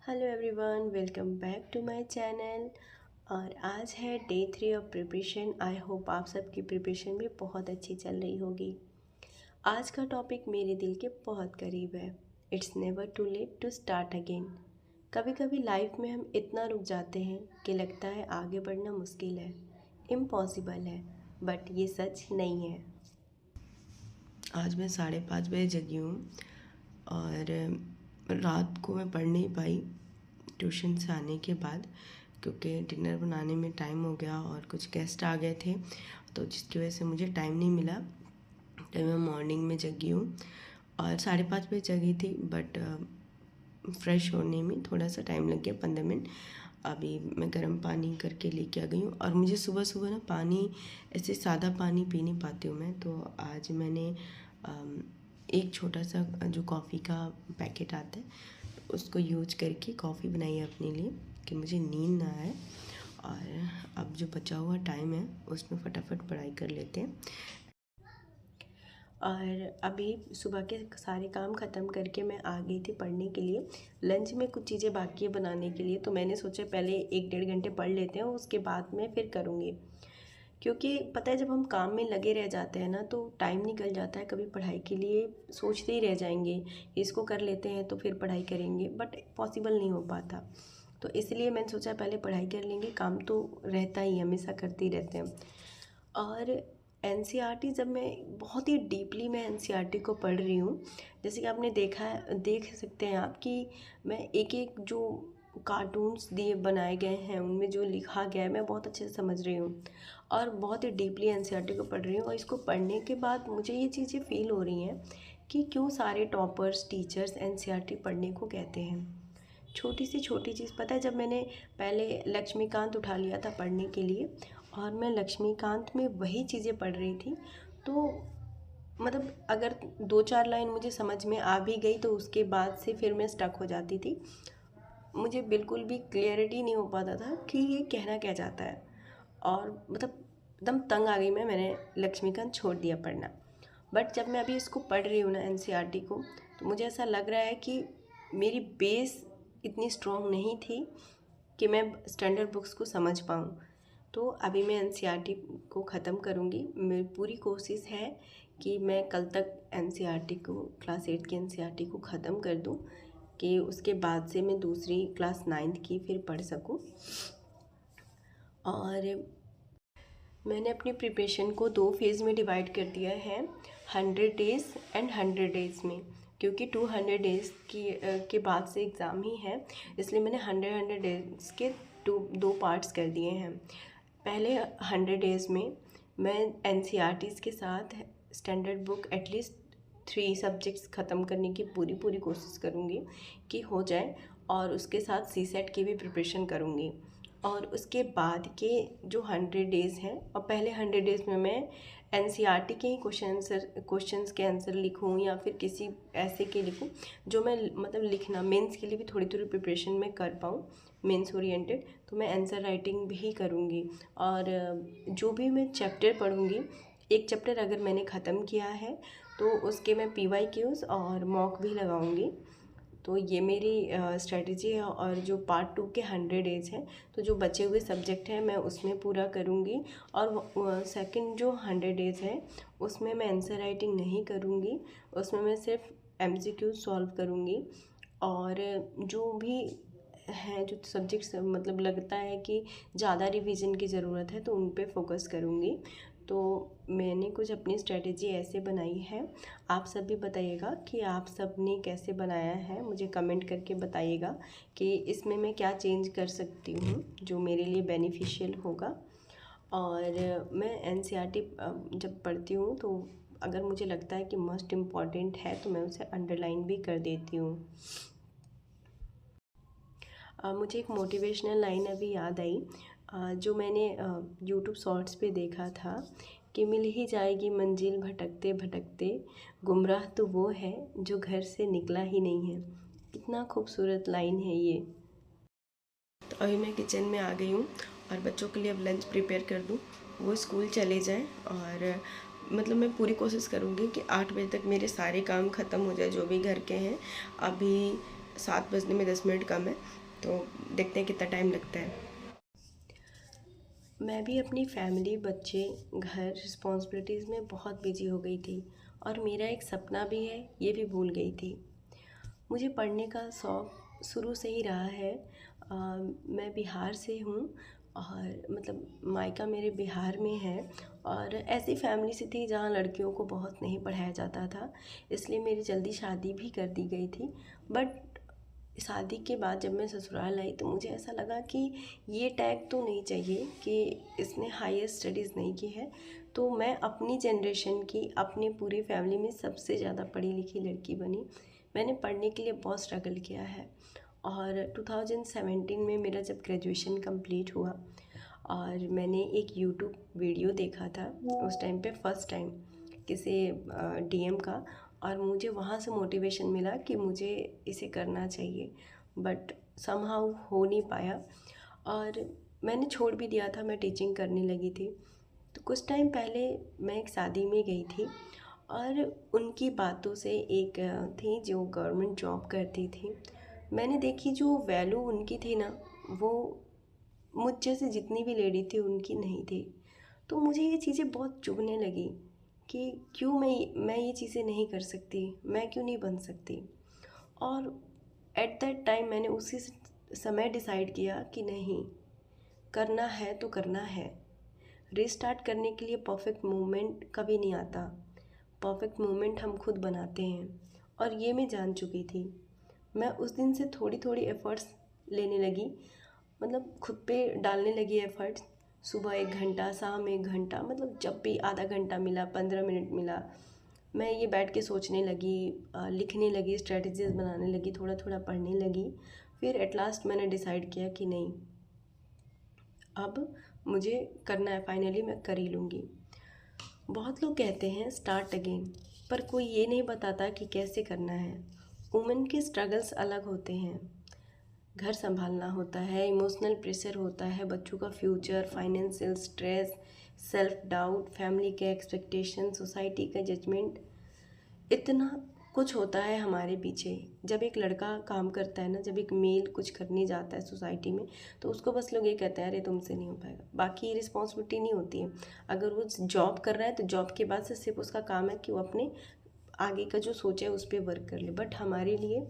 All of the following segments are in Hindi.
Hello everyone, welcome back to my channel. और आज है day 3 of preparation. I hope आप सबकी प्रिपरेशन भी बहुत अच्छी चल रही होगी। आज का टॉपिक मेरे दिल के बहुत करीब है। It's never too late to start again. कभी कभी लाइफ में हम इतना रुक जाते हैं कि लगता है आगे बढ़ना मुश्किल है, इम्पॉसिबल है, बट ये सच नहीं है। आज मैं 5:30 बजे जगी हूँ और रात को मैं पढ़ नहीं पाई ट्यूशन से आने के बाद, क्योंकि डिनर बनाने में टाइम हो गया और कुछ गेस्ट आ गए थे, तो जिसकी वजह से मुझे टाइम नहीं मिला। तो मैं मॉर्निंग में जगी हूँ और 5:30 बजे जगी थी, बट फ्रेश होने में थोड़ा सा टाइम लग गया, 15 मिनट। अभी मैं गर्म पानी करके लेके आ गई हूँ और मुझे सुबह सुबह ना पानी, ऐसे सादा पानी पी नहीं पाती हूँ मैं। तो आज मैंने एक छोटा सा जो कॉफ़ी का पैकेट आता है उसको यूज करके कॉफ़ी बनाई है अपने लिए कि मुझे नींद ना आए। और अब जो बचा हुआ टाइम है उसमें फटाफट पढ़ाई कर लेते हैं। और अभी सुबह के सारे काम ख़त्म करके मैं आ गई थी पढ़ने के लिए। लंच में कुछ चीज़ें बाकी है बनाने के लिए, तो मैंने सोचा पहले 1-1.5 घंटे पढ़ लेते हैं, उसके बाद मैं फिर करूँगी। क्योंकि पता है जब हम काम में लगे रह जाते हैं ना तो टाइम निकल जाता है, कभी पढ़ाई के लिए सोचते ही रह जाएंगे, इसको कर लेते हैं तो फिर पढ़ाई करेंगे, बट पॉसिबल नहीं हो पाता। तो इसलिए मैंने सोचा पहले पढ़ाई कर लेंगे, काम तो रहता ही, हमेशा करते ही रहते हैं। और एनसीईआरटी जब मैं बहुत ही डीपली मैं एनसीईआरटी को पढ़ रही हूँ, जैसे कि आपने देख सकते हैं आप कि मैं एक एक जो कार्टून्स दिए बनाए गए हैं उनमें जो लिखा गया है मैं बहुत अच्छे से समझ रही हूँ और बहुत ही डीपली एनसीईआरटी को पढ़ रही हूँ। और इसको पढ़ने के बाद मुझे ये चीज़ें फ़ील हो रही हैं कि क्यों सारे टॉपर्स टीचर्स एनसीईआरटी पढ़ने को कहते हैं। छोटी सी छोटी चीज़, पता है जब मैंने पहले लक्ष्मीकांत उठा लिया था पढ़ने के लिए और मैं लक्ष्मीकांत में वही चीज़ें पढ़ रही थी, तो मतलब अगर 2-4 लाइन मुझे समझ में आ भी गई तो उसके बाद से फिर मैं स्टक हो जाती थी। मुझे बिल्कुल भी क्लियरिटी नहीं हो पाता था कि ये कहना क्या चाहता है, और मतलब एकदम तंग आ गई मैंने लक्ष्मीकांत छोड़ दिया पढ़ना। बट जब मैं अभी इसको पढ़ रही हूँ ना एनसीईआरटी को, तो मुझे ऐसा लग रहा है कि मेरी बेस इतनी स्ट्रॉन्ग नहीं थी कि मैं स्टैंडर्ड बुक्स को समझ पाऊँ। तो अभी मैं एनसीईआरटी को ख़त्म करूँगी। मेरी पूरी कोशिश है कि मैं कल तक एनसीईआरटी को, क्लास 8 की एनसीईआरटी को ख़त्म कर दूँ कि उसके बाद से मैं दूसरी क्लास 9th की फिर पढ़ सकूँ। और मैंने अपनी प्रिपरेशन को 2 फेज़ में डिवाइड कर दिया है, 100 डेज़ एंड 100 डेज़ में, क्योंकि 200 डेज़ के बाद से एग्ज़ाम ही है, इसलिए मैंने 100 डेज़ के दो पार्ट्स कर दिए हैं। पहले 100 डेज़ में मैं एनसीईआरटीज़ के साथ स्टैंडर्ड बुक एटलीस्ट 3 सब्जेक्ट्स ख़त्म करने की पूरी कोशिश करूँगी कि हो जाए, और उसके साथ सीसेट की भी प्रिपरेशन करूँगी। और उसके बाद के जो 100 डेज़ हैं, और पहले 100 डेज़ में मैं एनसीईआरटी के ही क्वेश्चंस के आंसर लिखूँ या फिर किसी ऐसे के लिखूँ जो मैं मतलब लिखना मेंस के लिए भी थोड़ी थोड़ी प्रिपरेशन में कर पाऊँ, मेंस ओरिएंटेड। तो मैं आंसर राइटिंग भी करूँगी, और जो भी मैं चैप्टर पढ़ूँगी, एक चैप्टर अगर मैंने ख़त्म किया है तो उसके मैं पीवाईक्यूज़ और मॉक भी लगाऊँगी। तो ये मेरी स्ट्रेटजी है। और जो पार्ट 2 के 100 डेज़ हैं, तो जो बचे हुए सब्जेक्ट हैं मैं उसमें पूरा करूँगी। और सेकंड जो 100 डेज़ है उसमें मैं आंसर राइटिंग नहीं करूँगी, उसमें मैं सिर्फ एमसीक्यू सॉल्व करूँगी। और जो भी हैं जो सब्जेक्ट्स मतलब लगता है कि ज़्यादा रिवीजन की ज़रूरत है तो उन पे फोकस करूँगी। तो मैंने कुछ अपनी स्ट्रेटजी ऐसे बनाई है। आप सब भी बताइएगा कि आप सब ने कैसे बनाया है, मुझे कमेंट करके बताइएगा कि इसमें मैं क्या चेंज कर सकती हूँ जो मेरे लिए बेनिफिशियल होगा। और मैं एनसीईआरटी जब पढ़ती हूँ तो अगर मुझे लगता है कि मोस्ट इम्पॉर्टेंट है तो मैं उसे अंडरलाइन भी कर देती हूँ। मुझे एक मोटिवेशनल लाइन अभी याद आई, जो मैंने यूट्यूब शॉर्ट्स पे देखा था कि मिल ही जाएगी मंजिल भटकते भटकते, गुमराह तो वो है जो घर से निकला ही नहीं है। कितना खूबसूरत लाइन है ये। तो अभी मैं किचन में आ गई हूँ और बच्चों के लिए अब लंच प्रिपेयर कर दूँ, वो स्कूल चले जाएं। और मतलब मैं पूरी कोशिश करूँगी कि 8 बजे तक मेरे सारे काम ख़त्म हो जाए जो भी घर के हैं। अभी 7 बजने में 10 मिनट कम है, तो देखते हैं कितना टाइम लगता है। मैं भी अपनी फैमिली, बच्चे, घर, रिस्पॉन्सिबिलिटीज़ में बहुत बिजी हो गई थी और मेरा एक सपना भी है, ये भी भूल गई थी। मुझे पढ़ने का शौक़ शुरू से ही रहा है। मैं बिहार से हूँ और मतलब मायका मेरे बिहार में है और ऐसी फैमिली से थी जहाँ लड़कियों को बहुत नहीं पढ़ाया जाता था, इसलिए मेरी जल्दी शादी भी कर दी गई थी। बट शादी के बाद जब मैं ससुराल आई तो मुझे ऐसा लगा कि ये टैग तो नहीं चाहिए कि इसने हायर स्टडीज़ नहीं की है। तो मैं अपनी जनरेशन की, अपनी पूरी फैमिली में सबसे ज़्यादा पढ़ी लिखी लड़की बनी। मैंने पढ़ने के लिए बहुत स्ट्रगल किया है और 2017 में मेरा जब ग्रेजुएशन कंप्लीट हुआ और मैंने एक यूट्यूब वीडियो देखा था उस टाइम पे फर्स्ट टाइम किसी डीएम का, और मुझे वहाँ से मोटिवेशन मिला कि मुझे इसे करना चाहिए। बट समहाउ हो नहीं पाया और मैंने छोड़ भी दिया था, मैं टीचिंग करने लगी थी। तो कुछ टाइम पहले मैं एक शादी में गई थी और उनकी बातों से एक थी जो गवर्नमेंट जॉब करती थी, मैंने देखी जो वैल्यू उनकी थी ना, वो मुझ जैसे जितनी भी लेडी थी उनकी नहीं थी। तो मुझे ये चीज़ें बहुत चुभने लगी कि क्यों मैं ये चीज़ें नहीं कर सकती, मैं क्यों नहीं बन सकती। और एट दैट टाइम मैंने उसी समय डिसाइड किया कि नहीं, करना है तो करना है। रीस्टार्ट करने के लिए परफेक्ट मोमेंट कभी नहीं आता, परफेक्ट मोमेंट हम खुद बनाते हैं और ये मैं जान चुकी थी। मैं उस दिन से थोड़ी थोड़ी एफ़र्ट्स लेने लगी, मतलब खुद पे डालने लगी एफ़र्ट्स। सुबह 1 घंटा, शाम 1 घंटा, मतलब जब भी आधा घंटा मिला, 15 मिनट मिला, मैं ये बैठ के सोचने लगी, लिखने लगी, स्ट्रेटजीज़ बनाने लगी, थोड़ा थोड़ा पढ़ने लगी। फिर एट लास्ट मैंने डिसाइड किया कि नहीं, अब मुझे करना है, फाइनली मैं कर ही लूँगी। बहुत लोग कहते हैं स्टार्ट अगेन, पर कोई ये नहीं बताता कि कैसे करना है। वुमेन के स्ट्रगल्स अलग होते हैं, घर संभालना होता है, इमोशनल प्रेशर होता है, बच्चों का future, financial stress, self doubt, family के एक्सपेक्टेशन, सोसाइटी का जजमेंट, इतना कुछ होता है हमारे पीछे। जब एक लड़का काम करता है ना, जब एक मेल कुछ करने जाता है सोसाइटी में, तो उसको बस लोग ये कहते हैं अरे तुमसे नहीं हो पाएगा, बाकी रिस्पॉन्सिबिलिटी नहीं होती है। अगर वो जॉब कर रहा है तो जॉब के बाद से सिर्फ उसका काम है कि वो अपने आगे का जो सोचा है उस पर वर्क कर ले। बट हमारे लिए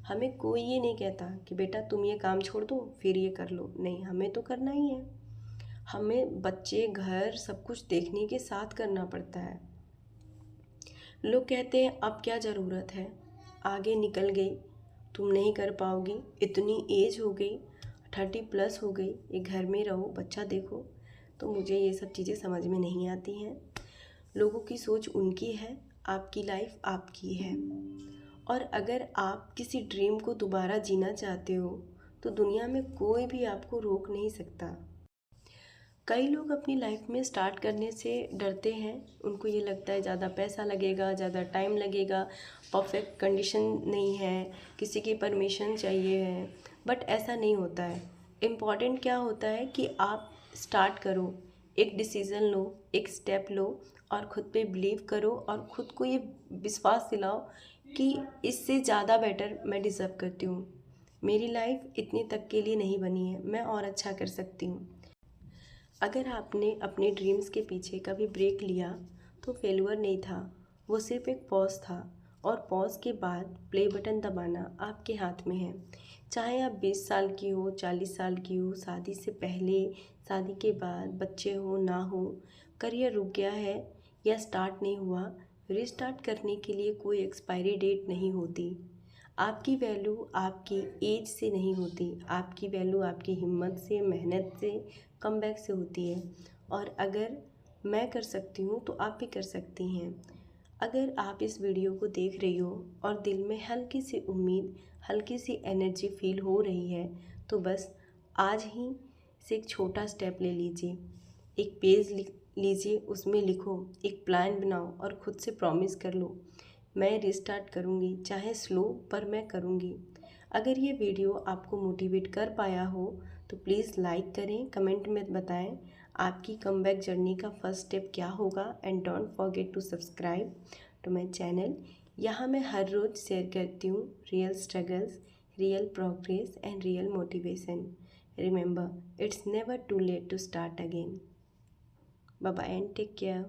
हमें कोई ये नहीं कहता कि बेटा तुम ये काम छोड़ दो फिर ये कर लो, नहीं, हमें तो करना ही है। हमें बच्चे, घर, सब कुछ देखने के साथ करना पड़ता है। लोग कहते हैं अब क्या ज़रूरत है, आगे निकल गई, तुम नहीं कर पाओगी, इतनी एज हो गई, 30+ हो गई, ये घर में रहो, बच्चा देखो। तो मुझे ये सब चीज़ें समझ में नहीं आती हैं। लोगों की सोच उनकी है, आपकी लाइफ आपकी है। और अगर आप किसी ड्रीम को दोबारा जीना चाहते हो तो दुनिया में कोई भी आपको रोक नहीं सकता। कई लोग अपनी लाइफ में स्टार्ट करने से डरते हैं, उनको ये लगता है ज़्यादा पैसा लगेगा, ज़्यादा टाइम लगेगा, परफेक्ट कंडीशन नहीं है, किसी की परमिशन चाहिए है। बट ऐसा नहीं होता है। इम्पॉर्टेंट क्या होता है कि आप स्टार्ट करो, एक डिसीज़न लो, एक स्टेप लो और ख़ुद पे बिलीव करो और ख़ुद को ये विश्वास दिलाओ कि इससे ज़्यादा बेटर मैं डिज़र्व करती हूँ। मेरी लाइफ इतनी तक के लिए नहीं बनी है, मैं और अच्छा कर सकती हूँ। अगर आपने अपने ड्रीम्स के पीछे कभी ब्रेक लिया तो फेल्यूर नहीं था, वो सिर्फ एक पॉज था। और पॉज के बाद प्ले बटन दबाना आपके हाथ में है। चाहे आप 20 साल की हो, 40 साल की हो, शादी से पहले, शादी के बाद, बच्चे हो ना हो, करियर रुक गया है या स्टार्ट नहीं हुआ, रीस्टार्ट करने के लिए कोई एक्सपायरी डेट नहीं होती। आपकी वैल्यू आपकी एज से नहीं होती, आपकी वैल्यू आपकी हिम्मत से, मेहनत से, कमबैक से होती है। और अगर मैं कर सकती हूँ तो आप भी कर सकती हैं। अगर आप इस वीडियो को देख रही हो और दिल में हल्की सी उम्मीद, हल्की सी एनर्जी फील हो रही है तो बस आज ही से एक छोटा स्टेप ले लीजिए। एक पेज लिख लीजिए, उसमें लिखो, एक प्लान बनाओ और ख़ुद से प्रॉमिस कर लो, मैं रिस्टार्ट करूँगी, चाहे स्लो पर मैं करूँगी। अगर ये वीडियो आपको मोटिवेट कर पाया हो तो प्लीज़ लाइक करें, कमेंट में बताएं आपकी कमबैक जर्नी का फर्स्ट स्टेप क्या होगा। And don't forget to subscribe to my channel. यहाँ मैं हर रोज़ शेयर करती हूँ real struggles, real progress, and real motivation. Remember, it's never too late to start again. Bye bye and take care.